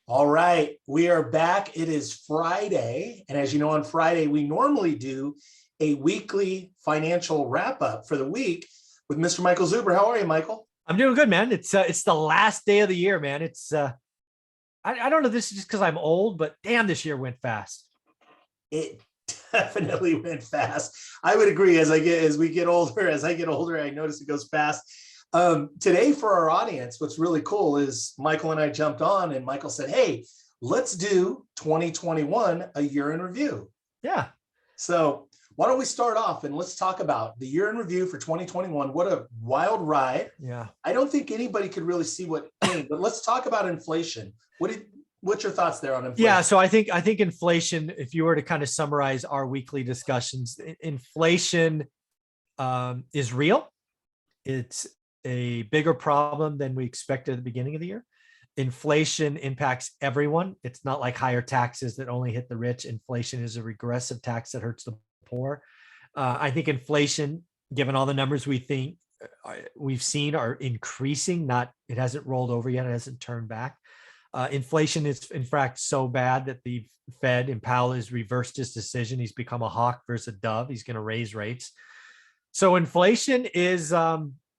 All right, we are back. It is Friday. And as you know, on Friday, we normally do a weekly financial wrap up for the week with Mr. Michael Zuber. How are you, Michael? I'm doing good, man. It's the last day of the year, man. I don't know if this is just because I'm old, but damn, this year went fast. It definitely went fast. I would agree. As I get older, I notice it goes fast. Today for our audience, what's really cool is Michael and I jumped on and Michael said, hey, let's do 2021, a year in review. Yeah. So why don't we start off and let's talk about the year in review for 2021. What a wild ride. Yeah. I don't think anybody could really see what came, but let's talk about inflation. What's your thoughts there on inflation? Yeah. So I think inflation, if you were to kind of summarize our weekly discussions, inflation is real. It's a bigger problem than we expected at the beginning of the year. Inflation impacts everyone. It's not like higher taxes that only hit the rich. Inflation is a regressive tax that hurts the poor. I think inflation, given all the numbers we've seen are increasing, it hasn't rolled over yet. It hasn't turned back. Inflation is in fact so bad that the Fed and Powell has reversed his decision. He's become a hawk versus a dove. He's going to raise rates. So inflation is,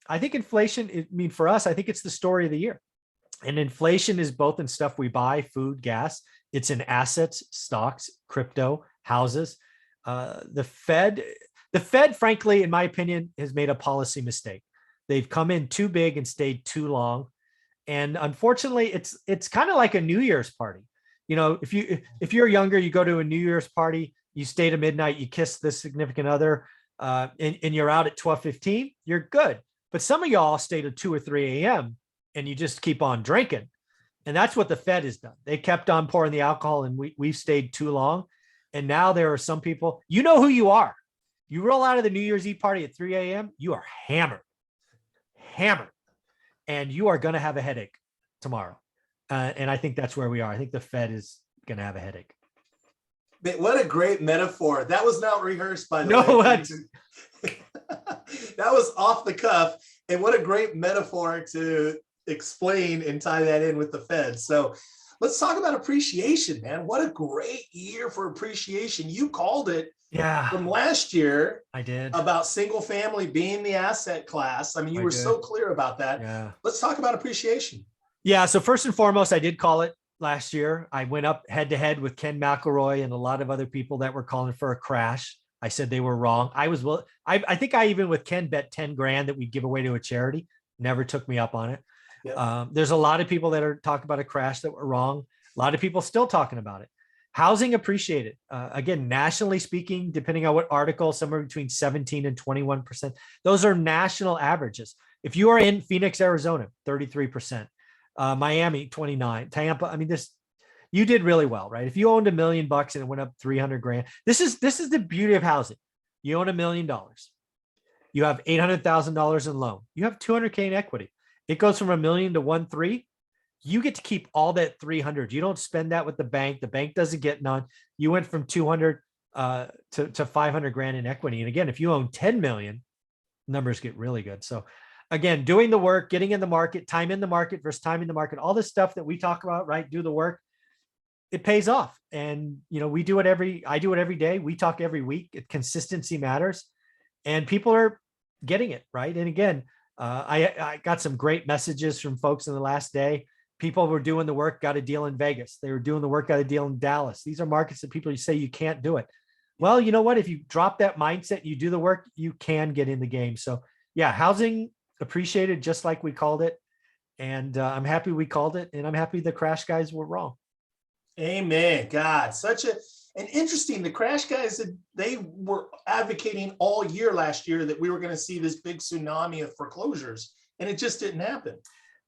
I think inflation, for us, I think it's the story of the year. And inflation is both in stuff we buy, food, gas. It's in assets, stocks, crypto, houses. The Fed, frankly, in my opinion, has made a policy mistake. They've come in too big and stayed too long. And unfortunately, it's kind of like a New Year's party. You know, if you're younger, you go to a New Year's party, you stay to midnight, you kiss the significant other, and you're out at 12:15, you're good. But some of y'all stay to 2 or 3 a.m. and you just keep on drinking. And that's what the Fed has done. They kept on pouring the alcohol and we've stayed too long. And now there are some people, you know who you are. You roll out of the New Year's Eve party at 3 a.m., you are hammered. And you are going to have a headache tomorrow. And I think that's where we are. I think the Fed is going to have a headache. What a great metaphor. That was not rehearsed, by the way. No, what? That was off the cuff. And what a great metaphor to explain and tie that in with the Fed. So let's talk about appreciation, man. What a great year for appreciation. You called it from last year. I did. About single family being the asset class. I mean, you were so clear about that. Yeah. Let's talk about appreciation. Yeah. So first and foremost, I did call it last year. I went up head to head with Ken McElroy and a lot of other people that were calling for a crash. I said they were wrong. I think I even with Ken bet 10 grand that we'd give away to a charity. Never took me up on it. Yep. There's a lot of people that are talking about a crash that were wrong. A lot of people still talking about it. Housing appreciated. Again, nationally speaking, depending on what article, somewhere between 17 and 21%. Those are national averages. If you are in Phoenix, Arizona, 33%. Miami, 29. Tampa, you did really well, right? If you owned $1 million and it went up 300 grand, this is the beauty of housing. You own $1 million. You have $800,000 in loan. You have $200K in equity. It goes from $1 million to 1.3. You get to keep all that 300. You don't spend that with the bank. The bank doesn't get none. You went from 200 to 500 grand in equity. And again, if you own 10 million, numbers get really good. So again, doing the work, getting in the market, time in the market versus time in the market, all this stuff that we talk about, right? Do the work. It pays off. And, I do it every day. We talk every week. Consistency matters and people are getting it. Right. And again, I got some great messages from folks in the last day. People were doing the work, got a deal in Vegas. They were doing the work, got a deal in Dallas. These are markets that people say you can't do it. Well, you know what? If you drop that mindset, you do the work, you can get in the game. So yeah, housing appreciated just like we called it. And I'm happy we called it. And I'm happy the crash guys were wrong. Amen. God, and interesting. The crash guys, they were advocating all year last year that we were going to see this big tsunami of foreclosures, and it just didn't happen.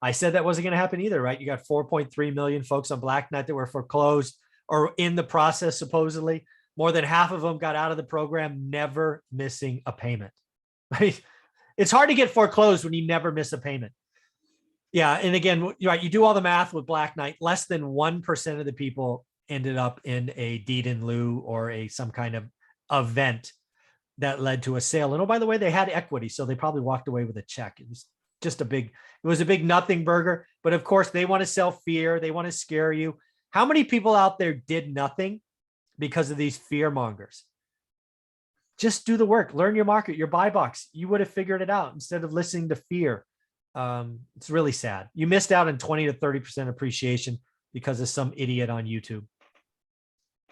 I said that wasn't going to happen either, right? You got 4.3 million folks on Black Knight that were foreclosed or in the process, supposedly. More than half of them got out of the program, never missing a payment. Right? It's hard to get foreclosed when you never miss a payment. Yeah. And again, you do all the math with Black Knight, less than 1% of the people ended up in a deed in lieu or some kind of event that led to a sale. And oh, by the way, they had equity. So they probably walked away with a check. It was just a big nothing burger. But of course, they want to sell fear. They want to scare you. How many people out there did nothing because of these fear mongers? Just do the work, learn your market, your buy box. You would have figured it out instead of listening to fear. It's really sad. You missed out on 20 to 30% appreciation because of some idiot on YouTube.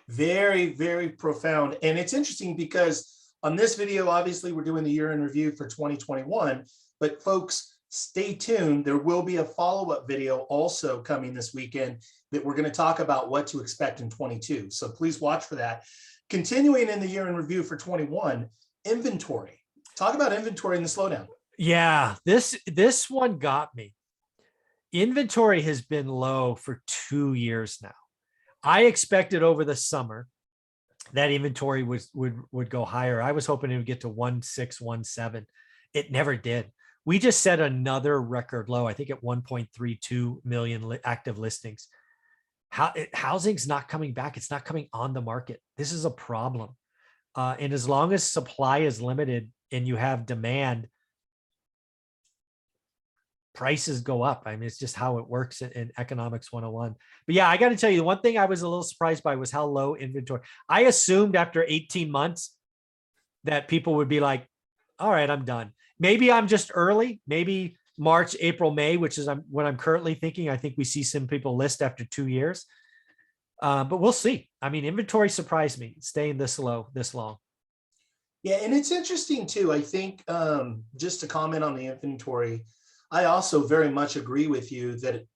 Very, very profound. And it's interesting because on this video, obviously, we're doing the year in review for 2021. But folks, stay tuned. There will be a follow-up video also coming this weekend that we're going to talk about what to expect in 22. So please watch for that. Continuing in the year in review for 21, inventory. Talk about inventory in the slowdown. Yeah, this one got me. Inventory has been low for 2 years now. I expected over the summer that inventory would go higher. I was hoping it would get to 1.6, 1.7. It never did. We just set another record low, I think at 1.32 million active listings. Housing's not coming back. It's not coming on the market. This is a problem. And as long as supply is limited and you have demand, prices go up. I mean, it's just how it works in economics 101. But yeah, I got to tell you, the one thing I was a little surprised by was how low inventory. I assumed after 18 months that people would be like, all right, I'm done. Maybe I'm just early, maybe March, April, May, which is what I'm currently thinking. I think we see some people list after 2 years, but we'll see. I mean, inventory surprised me staying this low, this long. Yeah, and it's interesting too. I think just to comment on the inventory, I also very much agree with you that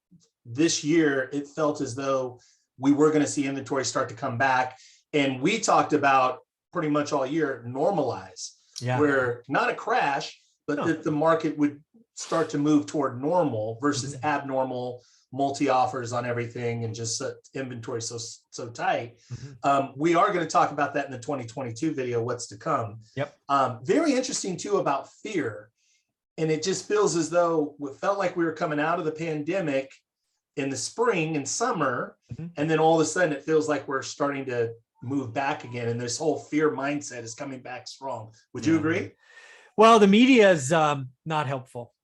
this year it felt as though we were going to see inventory start to come back. And we talked about pretty much all year normalize, where not a crash, but that the market would start to move toward normal versus abnormal, multi-offers on everything and just inventory so tight. We are going to talk about that in the 2022 video, what's to come. Very interesting too about fear. And it just feels as though it felt like we were coming out of the pandemic in the spring and summer. And then all of a sudden it feels like we're starting to move back again. And this whole fear mindset is coming back strong. Would you agree? Well, the media is not helpful,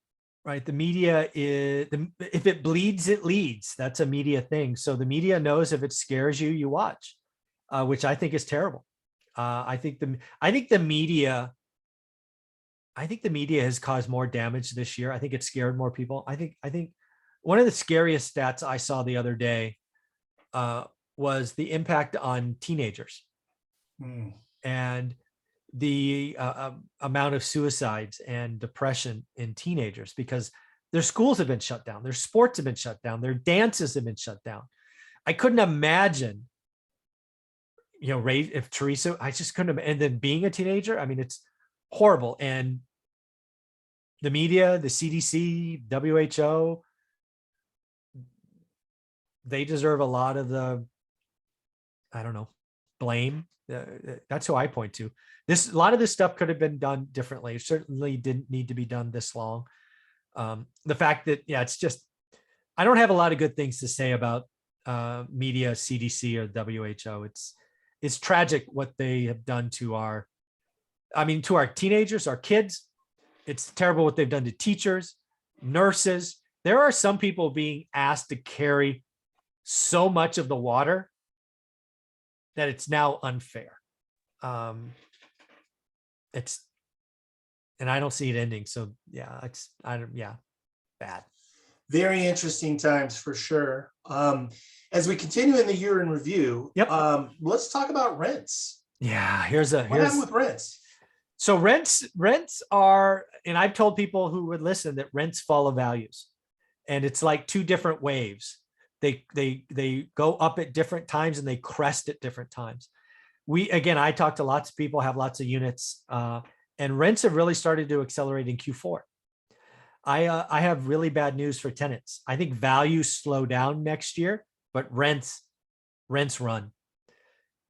right? The media is, if it bleeds, it leads. That's a media thing. So the media knows if it scares you, you watch, which I think is terrible. I think the media has caused more damage this year. I think it scared more people. I think one of the scariest stats I saw the other day was the impact on teenagers and the amount of suicides and depression in teenagers, because their schools have been shut down, their sports have been shut down, their dances have been shut down. I couldn't imagine, if Teresa, I just couldn't. And then being a teenager, I mean, it's horrible. And the media, the CDC, WHO, they deserve a lot of the, I don't know, blame. That's who I point to. A lot of this stuff could have been done differently. It certainly didn't need to be done this long. The fact that, it's just, I don't have a lot of good things to say about media, CDC, or WHO. It's tragic what they have done to our teenagers, our kids. It's terrible what they've done to teachers, nurses. There are some people being asked to carry so much of the water that it's now unfair. And I don't see it ending. So bad. Very interesting times for sure. As we continue in the year in review, let's talk about rents. Yeah, what happened with rents? So rents are, and I've told people who would listen that rents follow values, and it's like two different waves. They go up at different times and they crest at different times. I talked to lots of people, have lots of units, and rents have really started to accelerate in Q4. I have really bad news for tenants. I think values slow down next year, but rents run.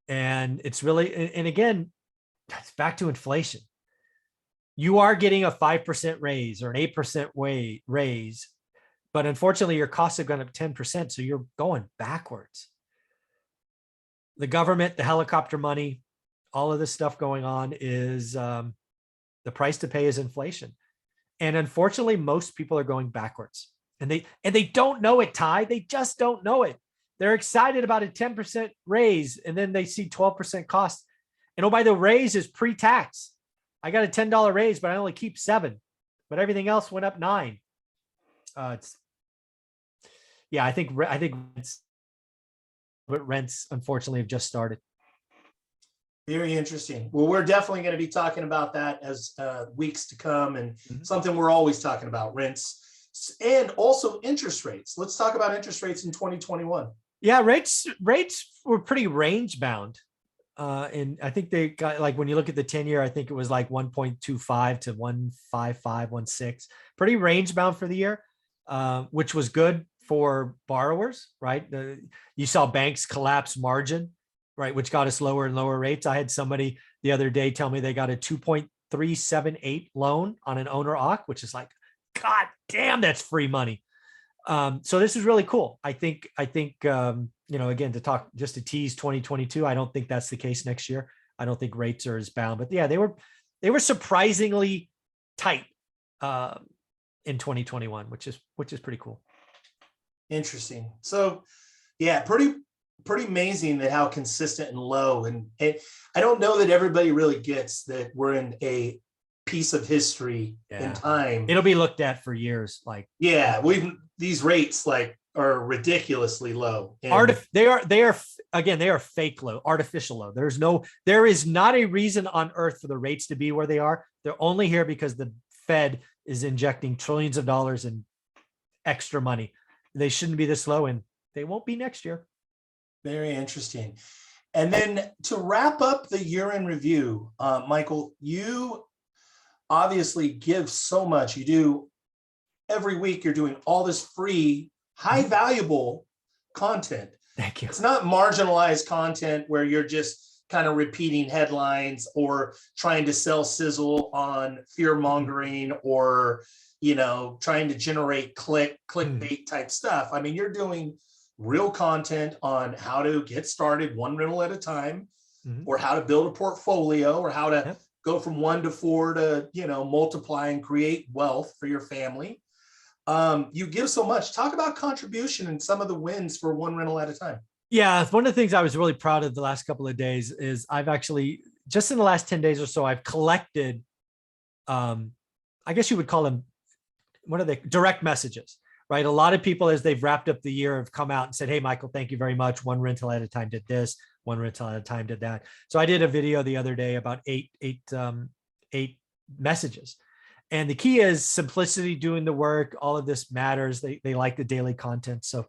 And it's really, and again, it's back to inflation. You are getting a 5% raise or an 8% raise, but unfortunately your costs have gone up 10%. So you're going backwards. The government, the helicopter money, all of this stuff going on is the price to pay is inflation. And unfortunately, most people are going backwards, and they don't know it, Ty. They just don't know it. They're excited about a 10% raise, and then they see 12% cost. And oh, by the raise is pre-tax. I got a $10 raise, but I only keep 7, but everything else went up 9. I think rents unfortunately have just started. Very interesting. Well, we're definitely going to be talking about that as weeks to come, and something we're always talking about, rents and also interest rates. Let's talk about interest rates in 2021. Yeah, rates were pretty range bound. And I think they got, like, when you look at the 10-year, I think it was like 1.25 to 1.55, 1.6, pretty range bound for the year, which was good for borrowers, right? You saw banks collapse margin, right, which got us lower and lower rates. I had somebody the other day tell me they got a 2.378 loan on an owner occ, which is like, God damn, that's free money. So this is really cool. I think, again, to tease 2022, I don't think that's the case next year. I don't think rates are as bound, but yeah, they were surprisingly tight in 2021, which is pretty cool. Interesting. So yeah, pretty amazing that how consistent and low. And I don't know that everybody really gets that we're in a piece of history in time. It'll be looked at for years. Like, these rates like are ridiculously low. They are fake low, artificial low. There is not a reason on earth for the rates to be where they are. They're only here because the Fed is injecting trillions of dollars in extra money. They shouldn't be this low, and they won't be next year. Very interesting. And then to wrap up the year in review, Michael, you obviously give so much. You do every week. You're doing all this free, high valuable content. Thank you. It's not marginalized content where you're just kind of repeating headlines or trying to sell sizzle on fear mongering or, trying to generate clickbait type stuff. I mean, you're doing real content on how to get started one rental at a time, or how to build a portfolio, or how to go from 1 to 4 to, multiply and create wealth for your family. You give so much. Talk about contribution and some of the wins for one rental at a time. Yeah, one of the things I was really proud of the last couple of days is I've actually, just in the last 10 days or so, I've collected, I guess you would call them, what are they? Direct messages, right? A lot of people, as they've wrapped up the year, have come out and said, hey, Michael, thank you very much. One rental at a time did this. One rental at a time did that. So I did a video the other day about eight messages. And the key is simplicity, doing the work. All of this matters. They like the daily content. So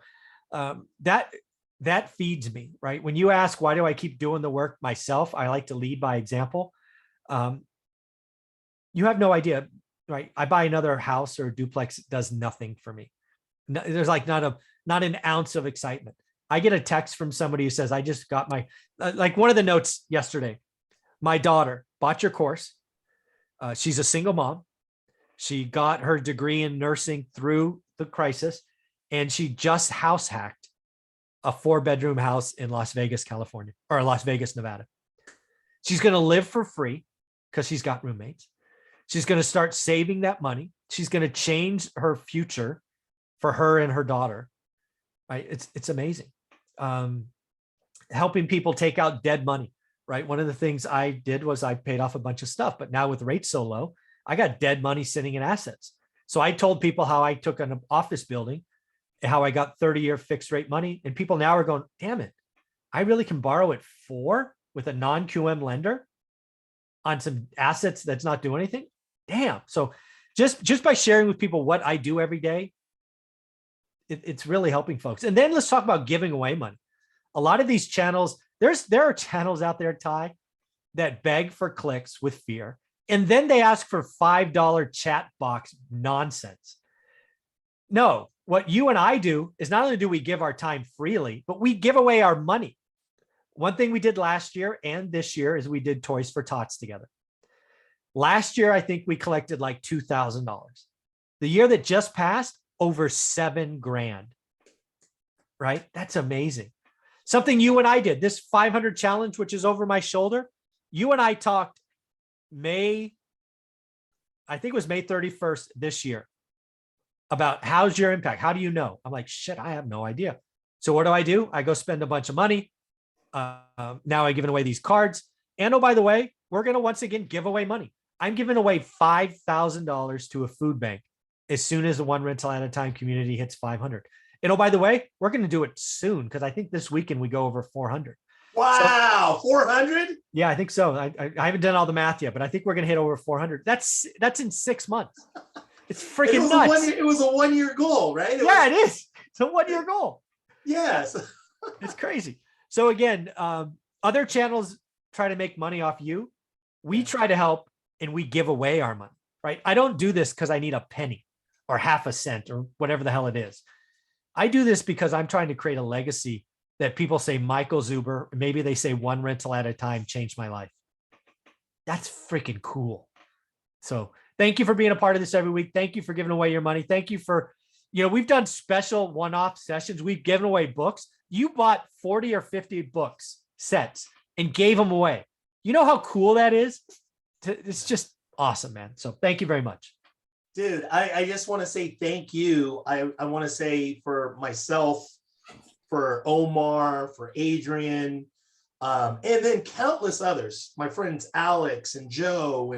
that feeds me, right? When you ask, why do I keep doing the work myself? I like to lead by example. You have no idea, right? I buy another house or a duplex, it does nothing for me. There's like not an ounce of excitement. I get a text from somebody who says, I just got my, like one of the notes yesterday, my daughter bought your course. She's a single mom. She got her degree in nursing through the crisis, and she just house hacked a 4-bedroom house in Las Vegas, California, or Las Vegas, Nevada. She's going to live for free because she's got roommates. She's going to start saving that money. She's going to change her future for her and her daughter. Right? It's amazing. Helping people take out dead money, right? One of the things I did was I paid off a bunch of stuff, but now with rates so low, I got dead money sitting in assets. So I told people how I took an office building, how I got 30-year fixed rate money. And people now are going, damn it, I really can borrow at 4 with a non-QM lender on some assets that's not doing anything. Damn. So just by sharing with people what I do every day, it's really helping folks. And then let's talk about giving away money. A lot of these channels, there are channels out there, Ty, that beg for clicks with fear. And then they ask for $5 chat box nonsense. No, what you and I do is not only do we give our time freely, but we give away our money. One thing we did last year and this year is we did Toys for Tots together. Last year, I think we collected like $2,000. The year that just passed, over $7,000, right? That's amazing. Something you and I did, this 500 challenge, which is over my shoulder. You and I talked I think it was May 31st this year, about how's your impact? How do you know? I'm like, shit, I have no idea. So what do? I go spend a bunch of money. Now I'm giving away these cards. And oh, by the way, we're going to once again give away money. I'm giving away $5,000 to a food bank as soon as the one rental at a time community hits 500. And oh, by the way, we're going to do it soon because I think this weekend we go over 400. Wow, 400? Yeah, I think so. I haven't done all the math yet, but I think we're going to hit over 400. That's in 6 months. It's freaking nuts. It was a 1 year goal, right? It is. It's a 1 year goal. Yes. It's crazy. So again, other channels try to make money off you. We try to help and we give away our money, right? I don't do this because I need a penny or half a cent or whatever the hell it is. I do this because I'm trying to create a legacy that people say Michael Zuber, maybe they say one rental at a time changed my life. That's freaking cool. So thank you for being a part of this every week. Thank you for giving away your money. Thank you for, we've done special one-off sessions. We've given away books. You bought 40 or 50 books sets and gave them away. You know how cool that is? It's just awesome, man. So thank you very much. Dude, I just want to say thank you. I want to say for myself, for Omar, for Adrian, and then countless others, my friends Alex and Joe,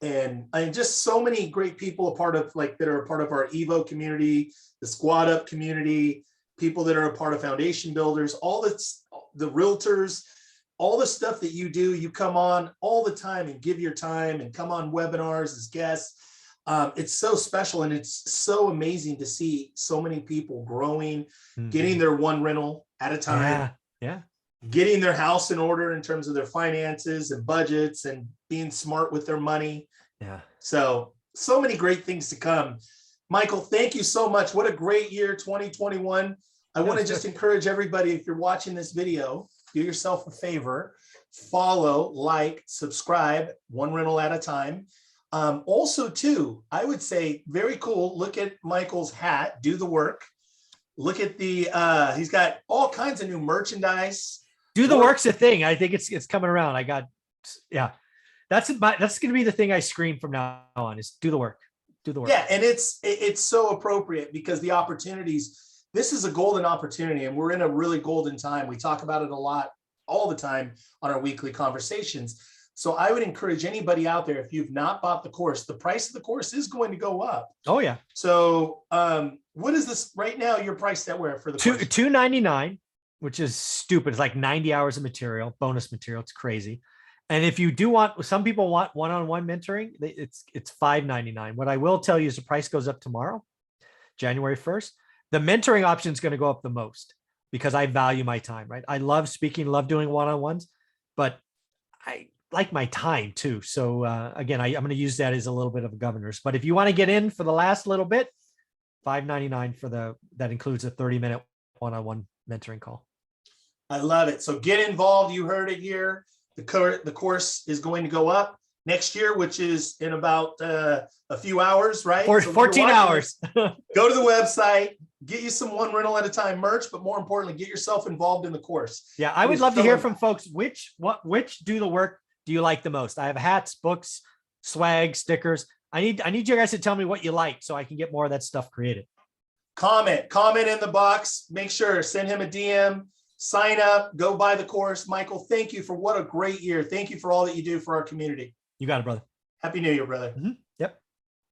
and just so many great people that are a part of our Evo community, the Squad Up community, people that are a part of Foundation Builders, all the realtors, all the stuff that you do. You come on all the time and give your time and come on webinars as guests. It's so special and it's so amazing to see so many people growing, getting their one rental at a time, getting their house in order in terms of their finances and budgets and being smart with their money. So many great things to come. Michael, thank you so much. What a great year, 2021. I want to just encourage everybody, if you're watching this video, do yourself a favor, follow, like, subscribe, one rental at a time. Also too, I would say very cool. Look at Michael's hat, do the work. Look at he's got all kinds of new merchandise. Do the work's a thing. I think it's coming around. That's going to be the thing I scream from now on is do the work. Do the work. Yeah. And it's so appropriate because the opportunities, this is a golden opportunity and we're in a really golden time. We talk about it a lot all the time on our weekly conversations. So I would encourage anybody out there, if you've not bought the course, the price of the course is going to go up. Oh yeah. So what is this right now? Your price that we're for the course? $299, which is stupid. It's like 90 hours of material, bonus material. It's crazy. And if you do want, some people want one-on-one mentoring, it's $599. What I will tell you is the price goes up tomorrow, January 1st. The mentoring option is going to go up the most because I value my time, right? I love speaking, love doing one-on-ones, but I like my time too. So again, I'm going to use that as a little bit of a governor's, but if you want to get in for the last little bit, $599 that includes a 30-minute one-on-one mentoring call. I love it. So get involved. You heard it here. The course is going to go up next year, which is in about a few hours, right? 14 hours. Go to the website, get you some one rental at a time merch, but more importantly, get yourself involved in the course. Yeah, I would love to hear from folks. Which do the work do you like the most? I have hats, books, swag, stickers. I need you guys to tell me what you like so I can get more of that stuff created. Comment in the box. Make sure, send him a DM, sign up, go buy the course. Michael, thank you for what a great year. Thank you for all that you do for our community. You got it, brother. Happy New Year, brother.